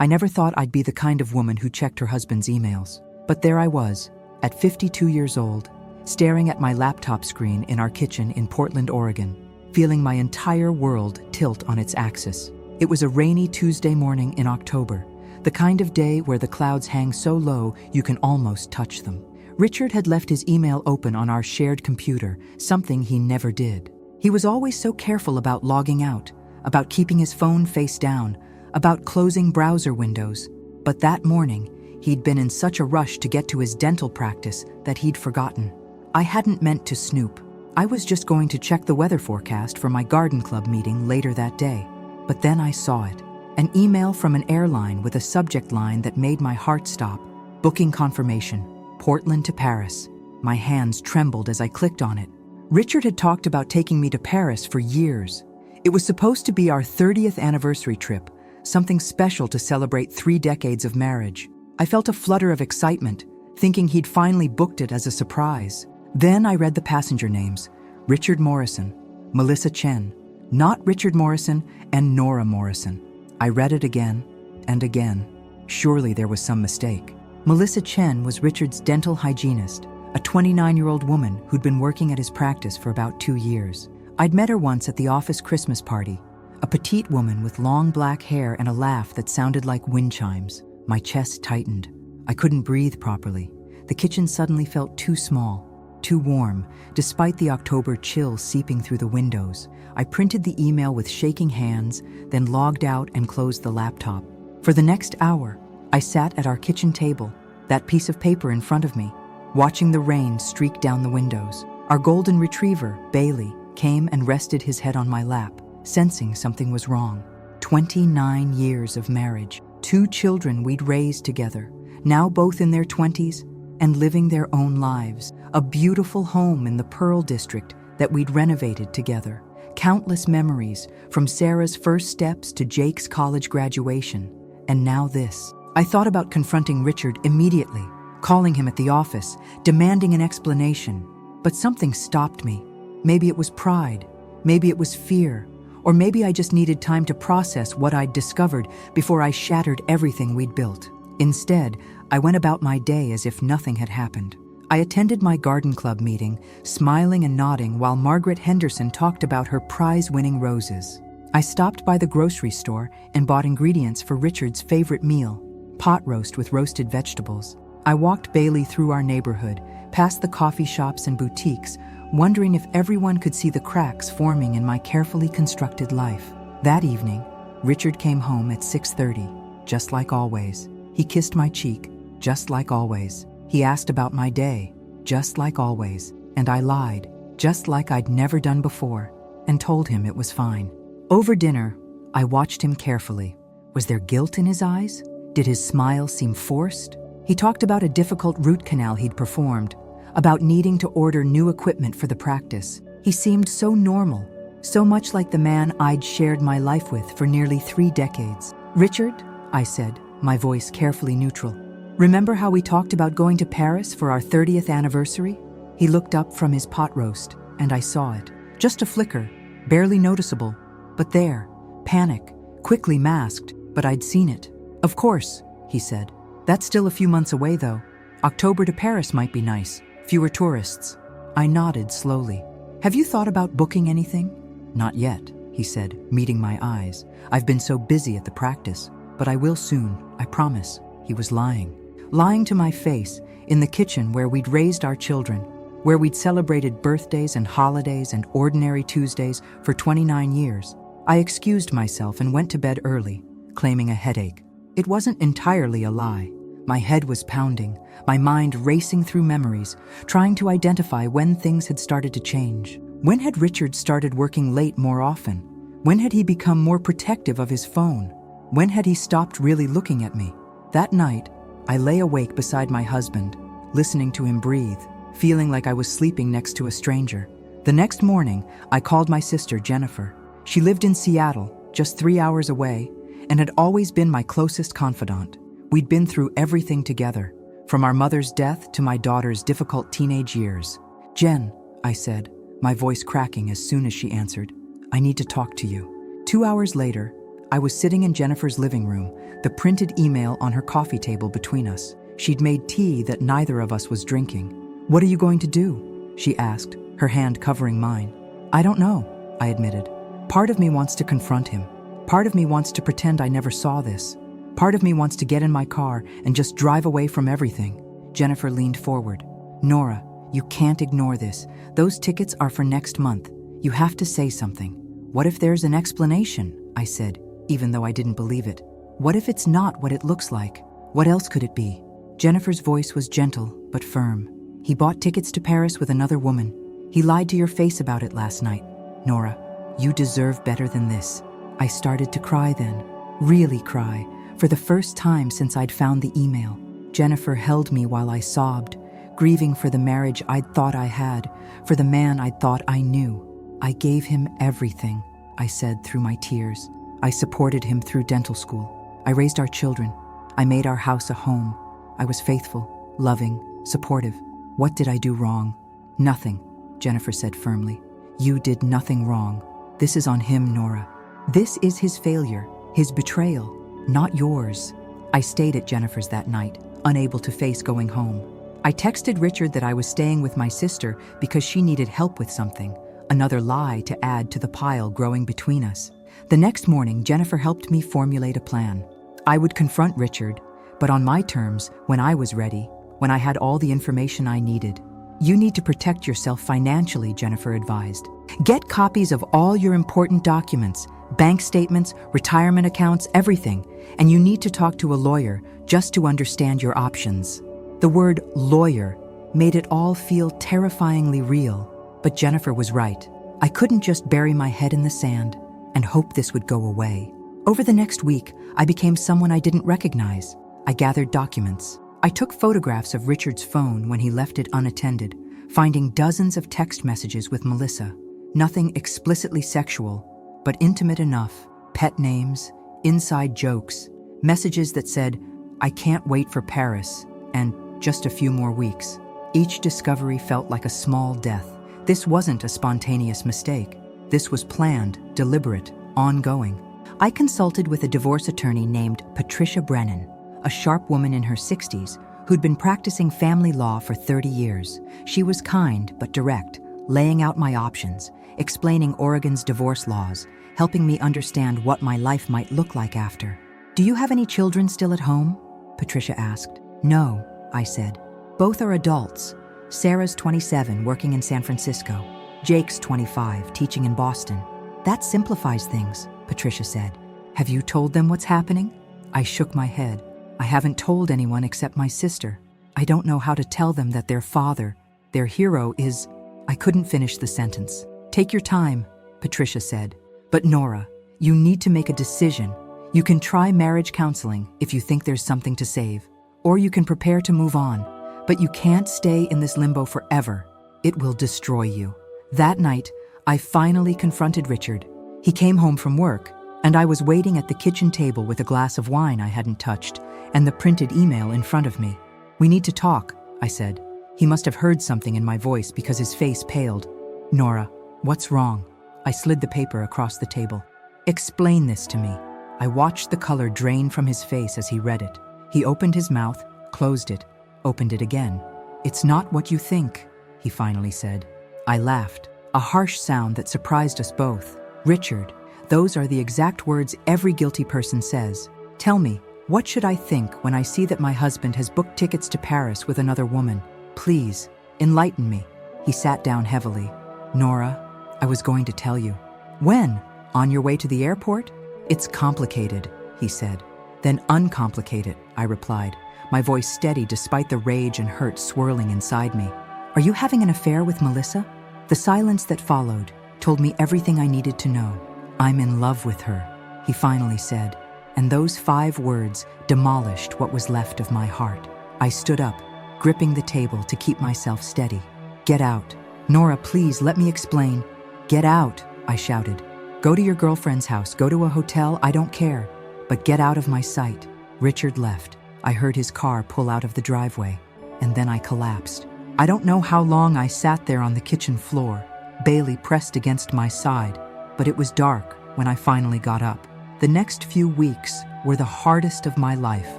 I never thought I'd be the kind of woman who checked her husband's emails. But there I was, at 52 years old, staring at my laptop screen in our kitchen in Portland, Oregon, feeling my entire world tilt on its axis. It was a rainy Tuesday morning in October, the kind of day where the clouds hang so low you can almost touch them. Richard had left his email open on our shared computer, something he never did. He was always so careful about logging out, about keeping his phone face down, about closing browser windows. But that morning, he'd been in such a rush to get to his dental practice that he'd forgotten. I hadn't meant to snoop. I was just going to check the weather forecast for my garden club meeting later that day. But then I saw it. An email from an airline with a subject line that made my heart stop. Booking confirmation. Portland to Paris. My hands trembled as I clicked on it. Richard had talked about taking me to Paris for years. It was supposed to be our 30th anniversary trip, something special to celebrate 3 decades of marriage. I felt a flutter of excitement, thinking he'd finally booked it as a surprise. Then I read the passenger names: Richard Morrison, Melissa Chen, not Richard Morrison, and Nora Morrison. I read it again and again. Surely there was some mistake. Melissa Chen was Richard's dental hygienist, a 29-year-old woman who'd been working at his practice for about 2 years. I'd met her once at the office Christmas party, a petite woman with long black hair and a laugh that sounded like wind chimes. My chest tightened. I couldn't breathe properly. The kitchen suddenly felt too small, too warm, despite the October chill seeping through the windows. I printed the email with shaking hands, then logged out and closed the laptop. For the next hour, I sat at our kitchen table, that piece of paper in front of me, watching the rain streak down the windows. Our golden retriever, Bailey, came and rested his head on my lap, sensing something was wrong. 29 years of marriage, 2 children we'd raised together, now both in their 20s and living their own lives. A beautiful home in the Pearl District that we'd renovated together. Countless memories, from Sarah's first steps to Jake's college graduation. And now this. I thought about confronting Richard immediately, calling him at the office, demanding an explanation. But something stopped me. Maybe it was pride, maybe it was fear, or maybe I just needed time to process what I'd discovered before I shattered everything we'd built. Instead, I went about my day as if nothing had happened. I attended my garden club meeting, smiling and nodding while Margaret Henderson talked about her prize-winning roses. I stopped by the grocery store and bought ingredients for Richard's favorite meal, pot roast with roasted vegetables. I walked Bailey through our neighborhood, past the coffee shops and boutiques, wondering if everyone could see the cracks forming in my carefully constructed life. That evening, Richard came home at 6:30, just like always. He kissed my cheek, just like always. He asked about my day, just like always. And I lied, just like I'd never done before, and told him it was fine. Over dinner, I watched him carefully. Was there guilt in his eyes? Did his smile seem forced? He talked about a difficult root canal he'd performed, about needing to order new equipment for the practice. He seemed so normal, so much like the man I'd shared my life with for nearly 3 decades. "Richard," I said, my voice carefully neutral, "remember how we talked about going to Paris for our 30th anniversary?" He looked up from his pot roast, and I saw it. Just a flicker, barely noticeable, but there, panic, quickly masked, but I'd seen it. "Of course," he said. "That's still a few months away, though. October to Paris might be nice. Fewer tourists." I nodded slowly. "Have you thought about booking anything?" "Not yet," he said, meeting my eyes. "I've been so busy at the practice. But I will soon, I promise." He was lying. Lying to my face, in the kitchen where we'd raised our children, where we'd celebrated birthdays and holidays and ordinary Tuesdays for 29 years. I excused myself and went to bed early, claiming a headache. It wasn't entirely a lie. My head was pounding, my mind racing through memories, trying to identify when things had started to change. When had Richard started working late more often? When had he become more protective of his phone? When had he stopped really looking at me? That night, I lay awake beside my husband, listening to him breathe, feeling like I was sleeping next to a stranger. The next morning, I called my sister, Jennifer. She lived in Seattle, just 3 hours away, and had always been my closest confidant. We'd been through everything together, from our mother's death to my daughter's difficult teenage years. "Jen," I said, my voice cracking as soon as she answered, "I need to talk to you." 2 hours later, I was sitting in Jennifer's living room, the printed email on her coffee table between us. She'd made tea that neither of us was drinking. "What are you going to do?" she asked, her hand covering mine. "I don't know," I admitted. "Part of me wants to confront him. Part of me wants to pretend I never saw this. Part of me wants to get in my car and just drive away from everything." Jennifer leaned forward. "Nora, you can't ignore this. Those tickets are for next month. You have to say something." "What if there's an explanation?" I said, even though I didn't believe it. "What if it's not what it looks like? What else could it be?" Jennifer's voice was gentle but firm. "He bought tickets to Paris with another woman. He lied to your face about it last night. Nora, you deserve better than this." I started to cry then, really cry, for the first time since I'd found the email. Jennifer held me while I sobbed, grieving for the marriage I'd thought I had, for the man I'd thought I knew. "I gave him everything," I said through my tears. "I supported him through dental school. I raised our children. I made our house a home. I was faithful, loving, supportive. What did I do wrong?" "Nothing," Jennifer said firmly. "You did nothing wrong. This is on him, Nora. This is his failure, his betrayal, not yours." I stayed at Jennifer's that night, unable to face going home. I texted Richard that I was staying with my sister because she needed help with something, another lie to add to the pile growing between us. The next morning, Jennifer helped me formulate a plan. I would confront Richard, but on my terms, when I was ready, when I had all the information I needed. "You need to protect yourself financially," Jennifer advised. "Get copies of all your important documents, bank statements, retirement accounts, everything, and you need to talk to a lawyer just to understand your options." The word lawyer made it all feel terrifyingly real, but Jennifer was right. I couldn't just bury my head in the sand and hope this would go away. Over the next week, I became someone I didn't recognize. I gathered documents. I took photographs of Richard's phone when he left it unattended, finding dozens of text messages with Melissa. Nothing explicitly sexual, but intimate enough. Pet names, inside jokes, messages that said, "I can't wait for Paris," and "just a few more weeks." Each discovery felt like a small death. This wasn't a spontaneous mistake. This was planned, deliberate, ongoing. I consulted with a divorce attorney named Patricia Brennan, a sharp woman in her 60s who'd been practicing family law for 30 years. She was kind but direct, laying out my options, explaining Oregon's divorce laws, helping me understand what my life might look like after. "Do you have any children still at home?" Patricia asked. "No," I said. "Both are adults. Sarah's 27, working in San Francisco. Jake's 25, teaching in Boston." "That simplifies things," Patricia said. "Have you told them what's happening?" I shook my head. "I haven't told anyone except my sister. I don't know how to tell them that their father, their hero, is—" I couldn't finish the sentence. "Take your time," Patricia said. "But Nora, you need to make a decision. You can try marriage counseling if you think there's something to save, or you can prepare to move on, but you can't stay in this limbo forever. It will destroy you." That night, I finally confronted Richard. He came home from work, and I was waiting at the kitchen table with a glass of wine I hadn't touched and the printed email in front of me. "We need to talk," I said. He must have heard something in my voice because his face paled. "Nora, what's wrong?" I slid the paper across the table. "Explain this to me." I watched the color drain from his face as he read it. He opened his mouth, closed it, opened it again. "It's not what you think," he finally said. I laughed, a harsh sound that surprised us both. "Richard, those are the exact words every guilty person says. Tell me, what should I think when I see that my husband has booked tickets to Paris with another woman? Please, enlighten me." He sat down heavily. "Nora, I was going to tell you." "When? On your way to the airport?" "It's complicated," he said. "Then uncomplicate it," I replied, my voice steady despite the rage and hurt swirling inside me. "Are you having an affair with Melissa?" The silence that followed told me everything I needed to know. "I'm in love with her," he finally said, and those 5 words demolished what was left of my heart. I stood up, gripping the table to keep myself steady. "Get out. Nora, please let me explain." "Get out," I shouted. "Go to your girlfriend's house, go to a hotel, I don't care. But get out of my sight." Richard left. I heard his car pull out of the driveway, and then I collapsed. I don't know how long I sat there on the kitchen floor, Bailey pressed against my side, but it was dark when I finally got up. The next few weeks were the hardest of my life,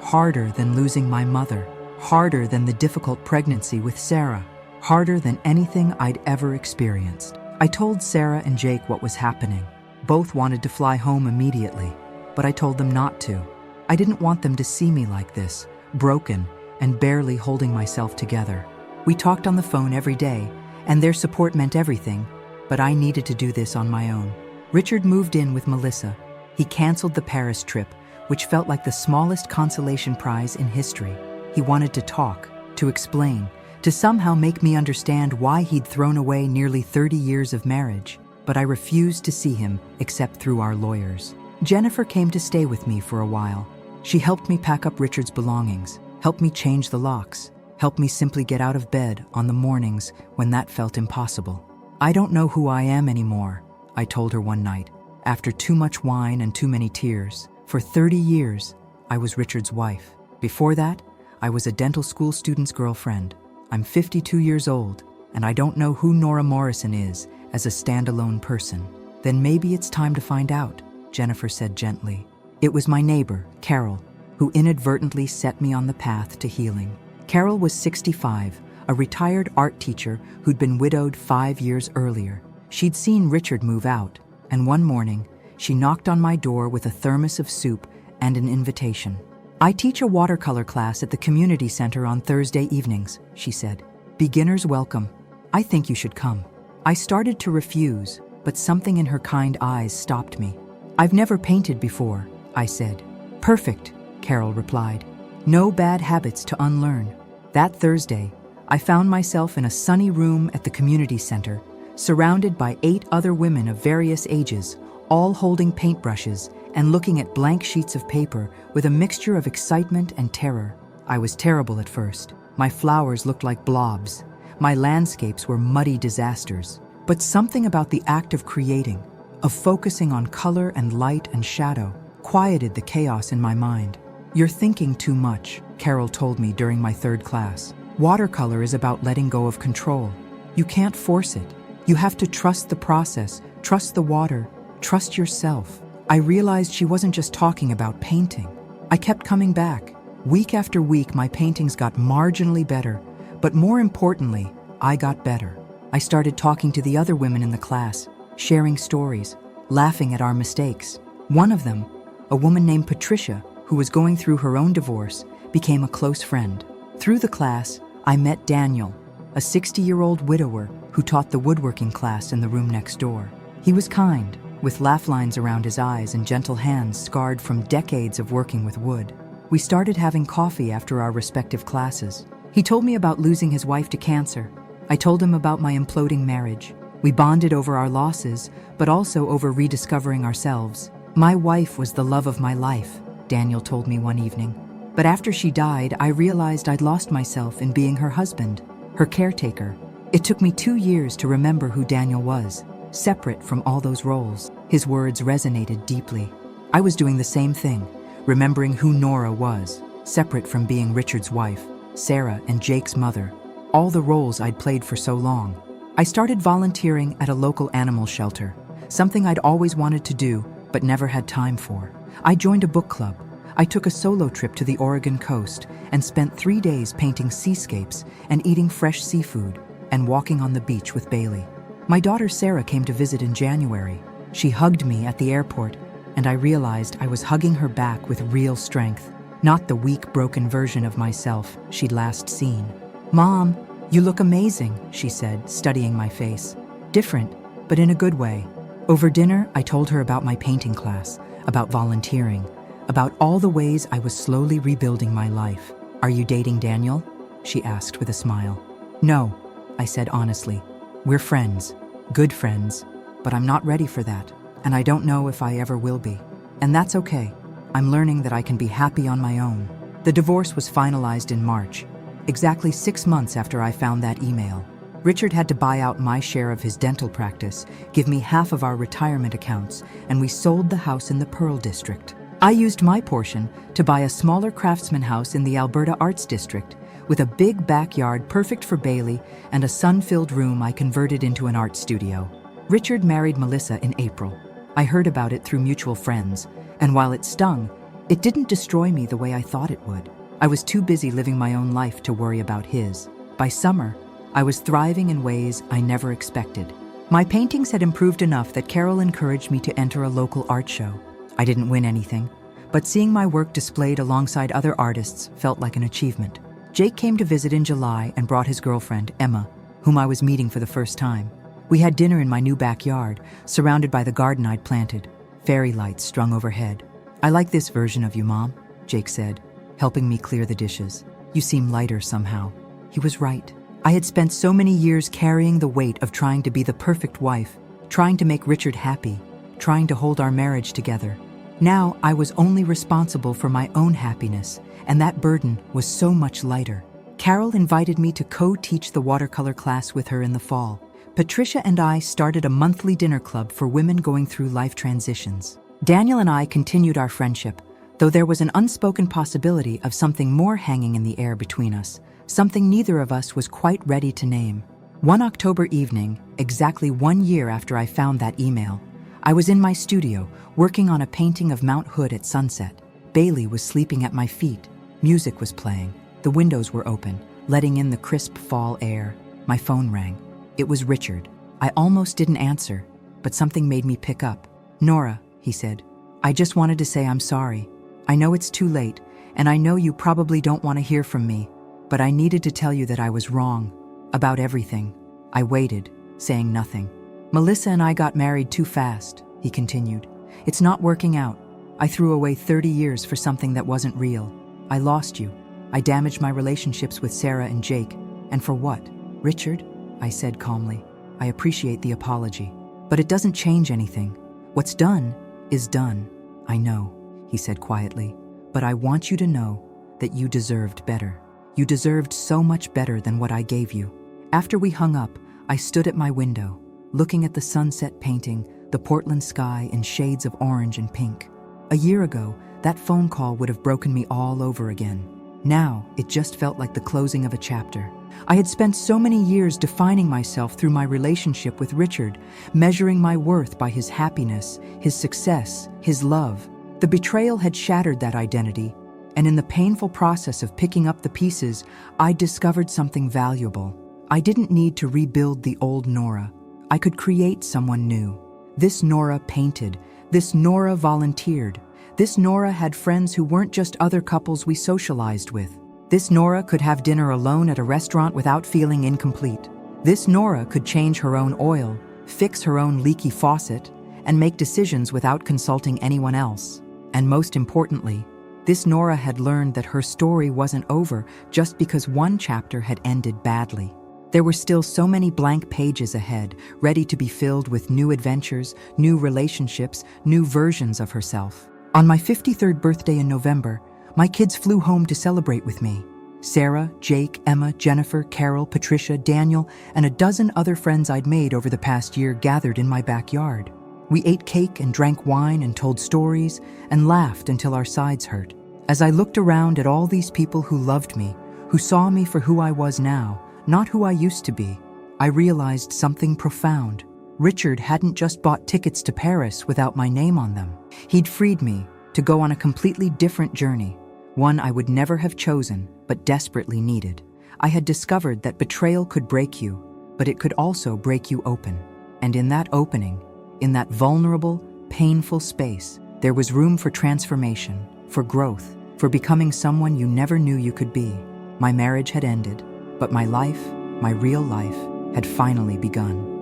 harder than losing my mother, harder than the difficult pregnancy with Sarah, harder than anything I'd ever experienced. I told Sarah and Jake what was happening. Both wanted to fly home immediately, but I told them not to. I didn't want them to see me like this, broken and barely holding myself together. We talked on the phone every day, and their support meant everything, but I needed to do this on my own. Richard moved in with Melissa. He canceled the Paris trip, which felt like the smallest consolation prize in history. He wanted to talk, to explain, to somehow make me understand why he'd thrown away nearly 30 years of marriage, but I refused to see him except through our lawyers. Jennifer came to stay with me for a while. She helped me pack up Richard's belongings, helped me change the locks, helped me simply get out of bed on the mornings when that felt impossible. "I don't know who I am anymore," I told her one night, after too much wine and too many tears. For 30 years, I was Richard's wife. Before that, I was a dental school student's girlfriend. I'm 52 years old, and I don't know who Nora Morrison is as a standalone person. "Then maybe it's time to find out," Jennifer said gently. It was my neighbor, Carol, who inadvertently set me on the path to healing. Carol was 65, a retired art teacher who'd been widowed 5 years earlier. She'd seen Richard move out, and one morning, she knocked on my door with a thermos of soup and an invitation. "I teach a watercolor class at the community center on Thursday evenings," she said. "Beginners welcome. I think you should come." I started to refuse, but something in her kind eyes stopped me. "I've never painted before," I said. "Perfect," Carol replied. "No bad habits to unlearn." That Thursday, I found myself in a sunny room at the community center, surrounded by 8 other women of various ages, all holding paintbrushes and looking at blank sheets of paper with a mixture of excitement and terror. I was terrible at first. My flowers looked like blobs. My landscapes were muddy disasters. But something about the act of creating, of focusing on color and light and shadow, quieted the chaos in my mind. "You're thinking too much," Carol told me during my 3rd class. "Watercolor is about letting go of control. You can't force it. You have to trust the process, trust the water, trust yourself." I realized she wasn't just talking about painting. I kept coming back. Week after week, my paintings got marginally better, but more importantly, I got better. I started talking to the other women in the class, sharing stories, laughing at our mistakes. One of them, a woman named Patricia, who was going through her own divorce, became a close friend. Through the class, I met Daniel, a 60-year-old widower who taught the woodworking class in the room next door. He was kind, with laugh lines around his eyes and gentle hands scarred from decades of working with wood. We started having coffee after our respective classes. He told me about losing his wife to cancer. I told him about my imploding marriage. We bonded over our losses, but also over rediscovering ourselves. "My wife was the love of my life," Daniel told me one evening. "But after she died, I realized I'd lost myself in being her husband, her caretaker." It took me 2 years to remember who Daniel was, separate from all those roles. His words resonated deeply. I was doing the same thing, remembering who Nora was, separate from being Richard's wife, Sarah and Jake's mother, all the roles I'd played for so long. I started volunteering at a local animal shelter, something I'd always wanted to do but never had time for. I joined a book club. I took a solo trip to the Oregon coast and spent 3 days painting seascapes and eating fresh seafood and walking on the beach with Bailey. My daughter Sarah came to visit in January. She hugged me at the airport, and I realized I was hugging her back with real strength, not the weak, broken version of myself she'd last seen. "Mom, you look amazing," she said, studying my face. Different, but in a good way. Over dinner, I told her about my painting class, about volunteering, about all the ways I was slowly rebuilding my life. "Are you dating Daniel?" she asked with a smile. "No," I said honestly. "We're friends, good friends, but I'm not ready for that, and I don't know if I ever will be. And that's okay. I'm learning that I can be happy on my own." The divorce was finalized in March, exactly 6 months after I found that email. Richard had to buy out my share of his dental practice, give me half of our retirement accounts, and we sold the house in the Pearl District. I used my portion to buy a smaller craftsman house in the Alberta Arts District, with a big backyard perfect for Bailey and a sun-filled room I converted into an art studio. Richard married Melissa in April. I heard about it through mutual friends, and while it stung, It didn't destroy me the way I thought it would. I was too busy living my own life to worry about his. By summer, I was thriving in ways I never expected. My paintings had improved enough that Carol encouraged me to enter a local art show. I didn't win anything, but seeing my work displayed alongside other artists felt like an achievement. Jake came to visit in July and brought his girlfriend, Emma, whom I was meeting for the first time. We had dinner in my new backyard, surrounded by the garden I'd planted, fairy lights strung overhead. "I like this version of you, Mom," Jake said, helping me clear the dishes. "You seem lighter somehow." He was right. I had spent so many years carrying the weight of trying to be the perfect wife, trying to make Richard happy, trying to hold our marriage together. Now I was only responsible for my own happiness, and that burden was so much lighter. Carol invited me to co-teach the watercolor class with her in the fall. Patricia and I started a monthly dinner club for women going through life transitions. Daniel and I continued our friendship, though there was an unspoken possibility of something more hanging in the air between us, something neither of us was quite ready to name. One October evening, exactly 1 year after I found that email, I was in my studio, working on a painting of Mount Hood at sunset. Bailey was sleeping at my feet. Music was playing. The windows were open, letting in the crisp fall air. My phone rang. It was Richard. I almost didn't answer, but something made me pick up. "Nora," he said, "I just wanted to say I'm sorry. I know it's too late, and I know you probably don't want to hear from me, but I needed to tell you that I was wrong. About everything." I waited, saying nothing. "Melissa and I got married too fast," he continued. "It's not working out. I threw away 30 years for something that wasn't real. I lost you. I damaged my relationships with Sarah and Jake. And for what? Richard?" I said calmly. "I appreciate the apology, but it doesn't change anything. What's done is done." "I know," he said quietly, "but I want you to know that you deserved better. You deserved so much better than what I gave you." After we hung up, I stood at my window, looking at the sunset painting, the Portland sky in shades of orange and pink. A year ago, that phone call would have broken me all over again. Now, it just felt like the closing of a chapter. I had spent so many years defining myself through my relationship with Richard, measuring my worth by his happiness, his success, his love. The betrayal had shattered that identity, and in the painful process of picking up the pieces, I discovered something valuable. I didn't need to rebuild the old Nora. I could create someone new. This Nora painted. This Nora volunteered. This Nora had friends who weren't just other couples we socialized with. This Nora could have dinner alone at a restaurant without feeling incomplete. This Nora could change her own oil, fix her own leaky faucet, and make decisions without consulting anyone else. And most importantly, this Nora had learned that her story wasn't over just because one chapter had ended badly. There were still so many blank pages ahead, ready to be filled with new adventures, new relationships, new versions of herself. On my 53rd birthday in November, my kids flew home to celebrate with me. Sarah, Jake, Emma, Jennifer, Carol, Patricia, Daniel, and a dozen other friends I'd made over the past year gathered in my backyard. We ate cake and drank wine and told stories and laughed until our sides hurt. As I looked around at all these people who loved me, who saw me for who I was now, not who I used to be, I realized something profound. Richard hadn't just bought tickets to Paris without my name on them. He'd freed me to go on a completely different journey, one I would never have chosen, but desperately needed. I had discovered that betrayal could break you, but it could also break you open. And in that opening, in that vulnerable, painful space, there was room for transformation, for growth, for becoming someone you never knew you could be. My marriage had ended, but my life, my real life, had finally begun.